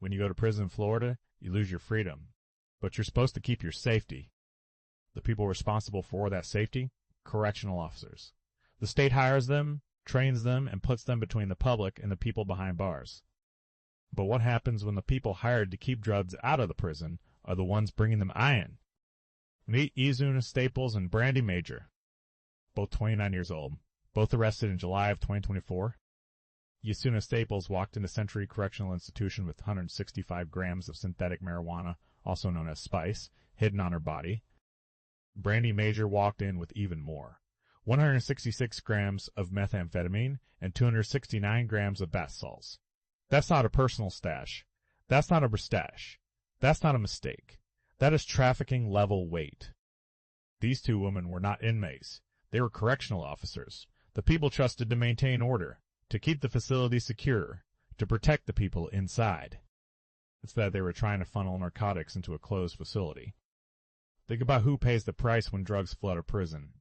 When you go to prison in Florida, you lose your freedom, but you're supposed to keep your safety. The people responsible for that safety? Correctional officers. The state hires them, trains them, and puts them between the public and the people behind bars. But what happens when the people hired to keep drugs out of the prison are the ones bringing them in? Meet Ysuna Staples and Brandi Major, both 29 years old, both arrested in July of 2024. Ysuna Staples walked into Century Correctional Institution with 165 grams of synthetic marijuana, also known as spice, hidden on her body. Brandi Major walked in with even more, 166 grams of methamphetamine and 269 grams of bath salts. That's not a personal stash. That's not a bristache. That's not a mistake. That is trafficking level weight. These two women were not inmates. They were correctional officers, the people trusted to maintain order, to keep the facility secure, to protect the people inside. It's that they were trying to funnel narcotics into a closed facility. Think about who pays the price when drugs flood a prison.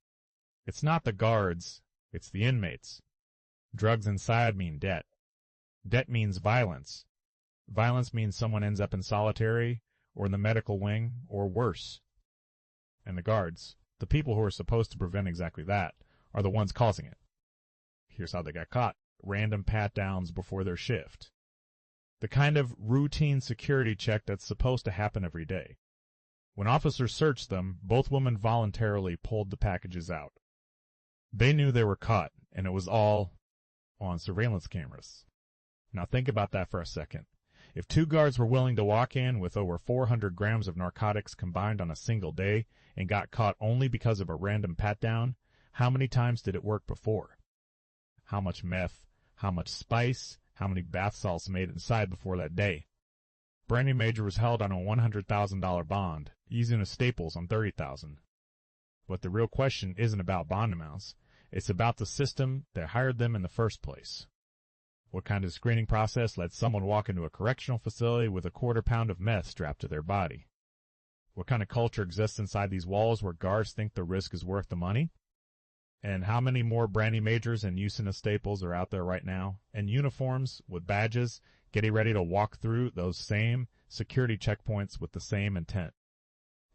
It's not the guards, it's the inmates. Drugs inside mean debt. Debt means violence. Violence means someone ends up in solitary, or in the medical wing, or worse. And the guards, the people who are supposed to prevent exactly that, are the ones causing it. Here's how they got caught. Random pat-downs before their shift. The kind of routine security check that's supposed to happen every day. When officers searched them, both women voluntarily pulled the packages out. They knew they were caught, and it was all on surveillance cameras. Now think about that for a second. If two guards were willing to walk in with over 400 grams of narcotics combined on a single day and got caught only because of a random pat-down, how many times did it work before? How much meth, how much spice, how many bath salts made inside before that day? Brandi Major was held on a $100,000 bond, Ysuna Staples on $30,000. But the real question isn't about bond amounts. It's about the system that hired them in the first place. What kind of screening process lets someone walk into a correctional facility with a quarter pound of meth strapped to their body? What kind of culture exists inside these walls where guards think the risk is worth the money? And how many more Brandi Majors and Ysuna Staples are out there right now, in uniforms, with badges, getting ready to walk through those same security checkpoints with the same intent?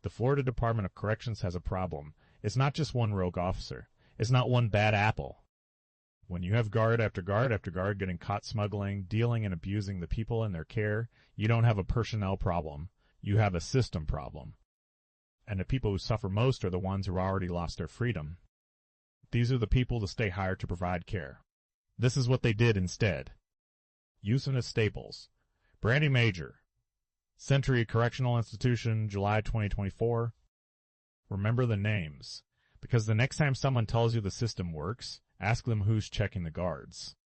The Florida Department of Corrections has a problem. It's not just one rogue officer. It's not one bad apple. When you have guard after guard after guard getting caught smuggling, dealing, and abusing the people in their care, you don't have a personnel problem. You have a system problem. And the people who suffer most are the ones who already lost their freedom. These are the people the state hired to provide care. This is what they did instead. Ysuna Staples, Brandi Major, Century Correctional Institution, July 2024. Remember the names, because the next time someone tells you the system works, ask them who's checking the guards.